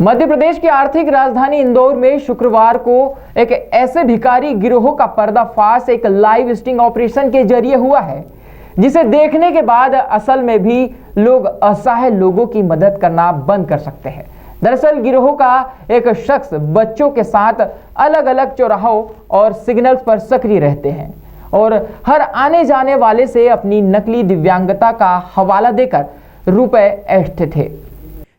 मध्य प्रदेश की आर्थिक राजधानी इंदौर में शुक्रवार को एक ऐसे भिखारी गिरोह का पर्दाफाश एक लाइव स्टिंग ऑपरेशन के जरिए हुआ है, जिसे देखने के बाद असल में भी लोग असहाय लोगों की मदद करना बंद कर सकते हैं। दरअसल गिरोह का एक शख्स बच्चों के साथ अलग अलग चौराहों और सिग्नल्स पर सक्रिय रहते हैं और हर आने जाने वाले से अपनी नकली दिव्यांगता का हवाला देकर रुपए ऐंठते थे।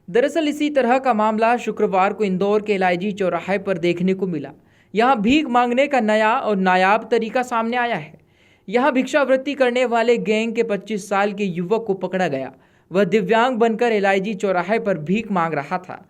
दरअसल इसी तरह का मामला शुक्रवार को इंदौर के LIG चौराहे पर देखने को मिला। यहां भीख मांगने का नया और नायाब तरीका सामने आया है। यहां भिक्षावृत्ति करने वाले गैंग के 25 साल के युवक को पकड़ा गया। वह दिव्यांग बनकर LIG चौराहे पर भीख मांग रहा था।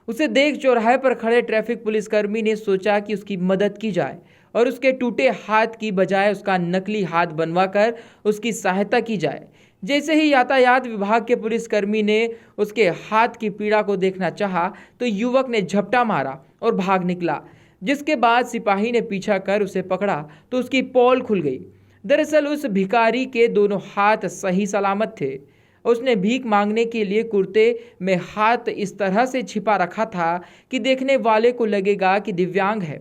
उसे देख चौराहे पर खड़े ट्रैफिक पुलिसकर्मी ने सोचा कि उसकी मदद की जाए और उसके टूटे हाथ की बजाय उसका नकली हाथ बनवाकर उसकी सहायता की जाए। जैसे ही यातायात विभाग के पुलिसकर्मी ने उसके हाथ की पीड़ा को देखना चाहा तो युवक ने झपटा मारा और भाग निकला, जिसके बाद सिपाही ने पीछा कर उसे पकड़ा तो उसकी पोल खुल गई। दरअसल उस भिखारी के दोनों हाथ सही सलामत थे। उसने भीख मांगने के लिए कुर्ते में हाथ इस तरह से छिपा रखा था कि देखने वाले को लगेगा कि दिव्यांग है।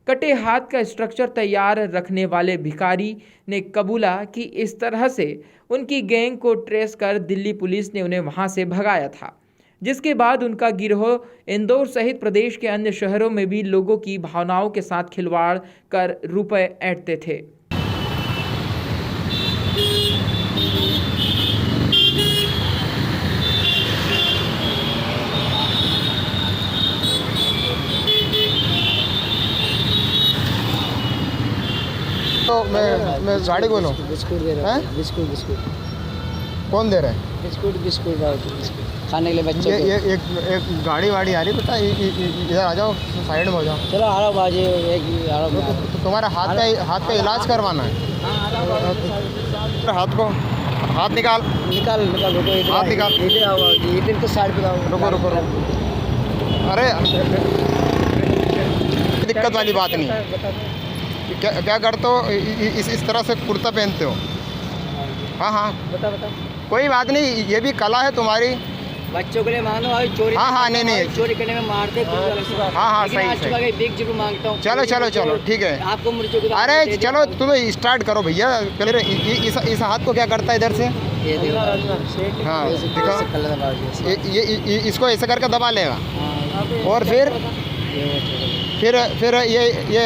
कटे हाथ का स्ट्रक्चर तैयार रखने वाले भिखारी ने कबूला कि इस तरह से उनकी गैंग को ट्रेस कर दिल्ली पुलिस ने उन्हें वहां से भगाया था, जिसके बाद उनका गिरोह इंदौर सहित प्रदेश के अन्य शहरों में भी लोगों की भावनाओं के साथ खिलवाड़ कर रुपए ऐंठते थे। तो मैं गाड़ी बोलूँ बिस्कुट दे रहा है। बिस्कुट कौन दे रहा है? बिस्कुट खाने के लिए बच्चों को। ये एक गाड़ी वाड़ी आ रही, पता इधर आ जाओ, साइड में हो जाओ। चलो आ रहा हूँ बाजी, आ रहा हूँ। तो तुम्हारा हाथ का इलाज करवाना है। हाथ निकाल रुको, हाथ निकाल। इधर तो साइड पे रुको। अरे दिक्कत वाली बात नहीं। क्या करते हो? इस तरह से कुर्ता पहनते हो? हाँ बता कोई बात नहीं, ये भी कला है तुम्हारी। बच्चों के लिए मानो और चोरी। हाँ नहीं चोरी करने में मारते। हाँ सही। भीख जरूर मांगता हूँ। चलो ठीक है। आपको मुझे अरे चलो तुम स्टार्ट करो भैया। पहले इस हाथ को क्या करता है इधर से? हाँ देखो, ये इसको ऐसे करके दबा लेगा और फिर ये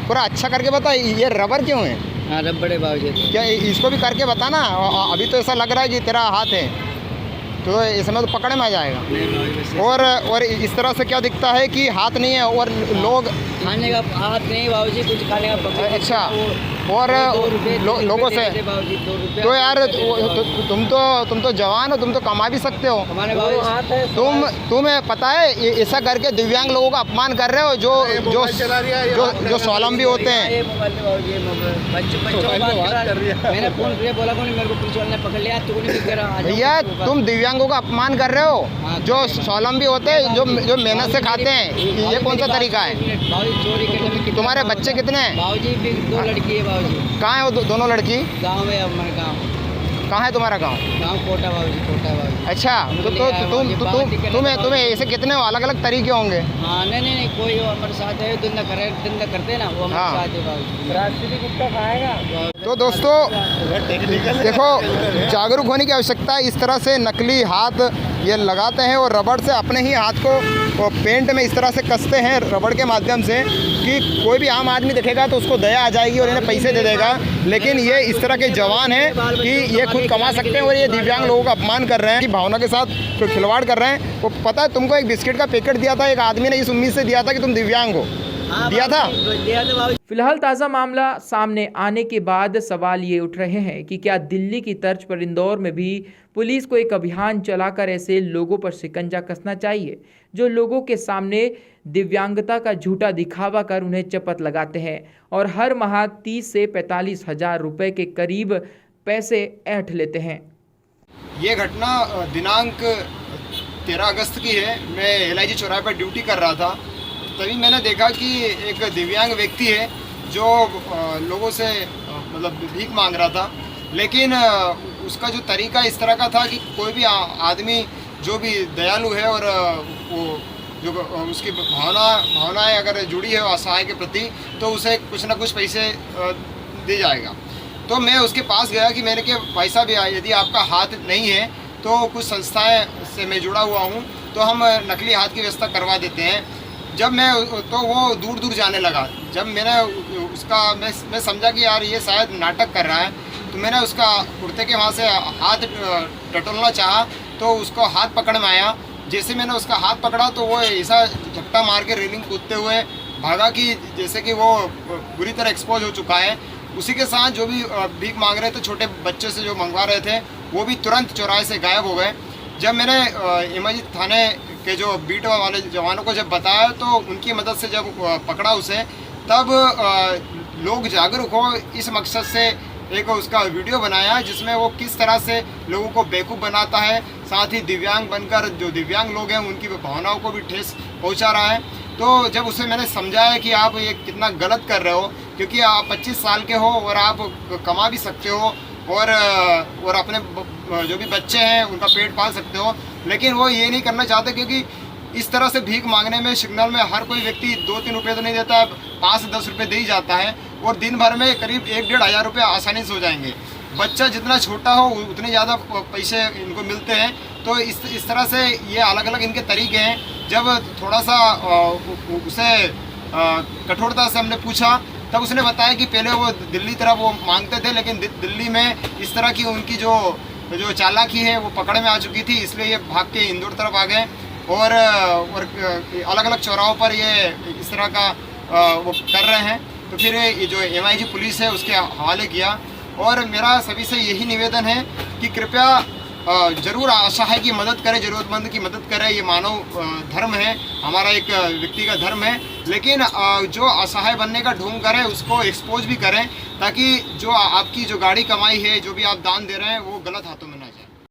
पूरा अच्छा करके बता। ये रबर क्यों है? हाँ रबड़ है बाबूजी। क्या इसको भी करके बताना। अभी तो ऐसा लग रहा है कि तेरा हाथ है, तो इसमें तो पकड़े में आ जाएगा। और इस तरह से क्या दिखता है कि हाथ नहीं है और लोग खाने का हाथ नहीं बाबूजी, कुछ खाने का। अच्छा, और लोगों से तो यार तुम तो जवान हो, तुम तो कमा भी सकते हो। तुम्हें पता है ऐसा करके दिव्यांग लोगों का अपमान कर रहे हो जो स्वावलंबी होते हैं। मैंने फोन किया, बोला कौन, मेरे को पुलिस वाले ने पकड़ लिया। भैया तुम दिव्यांगों का अपमान कर रहे हो जो स्वावलंबी होते हैं, जो मेहनत से खाते हैं। ये कौन सा तरीका है? चोरी करने में तुम्हारे बच्चे कितने हैं? बाबूजी 2 लड़की है बाबूजी। कहाँ है वो दोनों लड़की? गांव में। हमारे गांव। कहाँ है तुम्हारा गांव? कोटा बाबूजी। अच्छा, तुम्हें ऐसे कितने अलग अलग तरीके होंगे? हाँ नहीं कोई हमारे साथ है, धंधा करते हैं ना, वो हमारे साथ है बाबूजी। रास्ते भी कुत्ता खाएगा। तो दोस्तों देखो, जागरूक होने की आवश्यकता है। इस तरह से नकली हाथ ये लगाते हैं और रबड़ से अपने ही हाथ को पेंट में इस तरह से कसते हैं रबड़ के माध्यम से कि कोई भी आम आदमी देखेगा तो उसको दया आ जाएगी और इन्हें पैसे दे देगा। लेकिन ये इस तरह के जवान हैं कि ये खुद कमा सकते हैं और ये दिव्यांग लोगों का अपमान कर रहे हैं, कि भावना के साथ खिलवाड़ कर रहे हैं। वो पता है तुमको, एक बिस्किट का पैकेट दिया था एक आदमी ने, इस उम्मीद से दिया था कि तुम दिव्यांग हो, दिया था। फिलहाल ताज़ा मामला सामने आने के बाद सवाल ये उठ रहे हैं कि क्या दिल्ली की तर्ज पर इंदौर में भी पुलिस को एक अभियान चलाकर ऐसे लोगों पर शिकंजा कसना चाहिए जो लोगों के सामने दिव्यांगता का झूठा दिखावा कर उन्हें चपत लगाते हैं और हर माह 30 से 45 हज़ार रुपये के करीब पैसे ऐंठ लेते हैं। ये घटना दिनांक 13 अगस्त की है। मैं LIG चौराहे पर ड्यूटी कर रहा था, तभी मैंने देखा कि एक दिव्यांग व्यक्ति है जो लोगों से मतलब भीख मांग रहा था। लेकिन उसका जो तरीका इस तरह का था कि कोई भी आदमी जो भी दयालु है और वो जो उसकी भावनाएं अगर जुड़ी है असहाय के प्रति, तो उसे कुछ ना कुछ पैसे दिए जाएगा। तो मैं उसके पास गया कि मैंने कहा भाई साहब, यदि आपका हाथ नहीं है तो कुछ संस्थाएं से मैं जुड़ा हुआ हूँ, तो हम नकली हाथ की व्यवस्था करवा देते हैं। जब मैं तो वो दूर दूर जाने लगा। जब मैंने उसका मैं समझा कि यार ये शायद नाटक कर रहा है, तो मैंने उसका कुर्ते के वहाँ से हाथ टटोलना चाहा, तो उसको हाथ पकड़ में आया। जैसे मैंने उसका हाथ पकड़ा तो वो ऐसा झपटा मार के रेलिंग कूदते हुए भागा कि जैसे कि वो बुरी तरह एक्सपोज हो चुका है। उसी के साथ जो भी भीख मांग रहे थे, छोटे बच्चे से जो मंगवा रहे थे, वो भी तुरंत चौराहे से गायब हो गए। जब मैंने एमआईजी थाने के जो बीट वाले जवानों को जब बताया, तो उनकी मदद से जब पकड़ा उसे, तब लोग जागरूक हो इस मकसद से एक उसका वीडियो बनाया, जिसमें वो किस तरह से लोगों को बेवकूफ़ बनाता है, साथ ही दिव्यांग बनकर जो दिव्यांग लोग हैं उनकी भावनाओं को भी ठेस पहुंचा रहा है। तो जब उसे मैंने समझाया कि आप ये कितना गलत कर रहे हो, क्योंकि आप 25 साल के हो और आप कमा भी सकते हो और अपने जो भी बच्चे हैं उनका पेट पाल सकते हो, लेकिन वो ये नहीं करना चाहते, क्योंकि इस तरह से भीख मांगने में सिग्नल में हर कोई व्यक्ति 2-3 रुपये तो नहीं देता, 5-10 रुपये दे ही जाता है, और दिन भर में करीब 1-1.5 हज़ार रुपये आसानी से हो जाएंगे। बच्चा जितना छोटा हो उतने ज़्यादा पैसे इनको मिलते हैं। तो इस तरह से ये अलग अलग इनके तरीके हैं। जब थोड़ा सा उसे कठोरता से हमने पूछा, तब उसने बताया कि पहले वो दिल्ली तरफ वो मांगते थे, लेकिन दिल्ली में इस तरह की उनकी जो चालाकी है वो पकड़ में आ चुकी थी, इसलिए ये भाग के इंदौर तरफ आ गए और अलग अलग चौराहों पर ये इस तरह का वो कर रहे हैं। तो फिर ये जो एमआईजी पुलिस है उसके हवाले किया। और मेरा सभी से यही निवेदन है कि कृपया ज़रूर असहाय की मदद करें, ज़रूरतमंद की मदद करें। ये मानव धर्म है, हमारा एक व्यक्ति का धर्म है, लेकिन जो असहाय बनने का ढोंग करें उसको एक्सपोज भी करें, ताकि जो आपकी जो गाड़ी कमाई है, जो भी आप दान दे रहे हैं, वो गलत हाथों में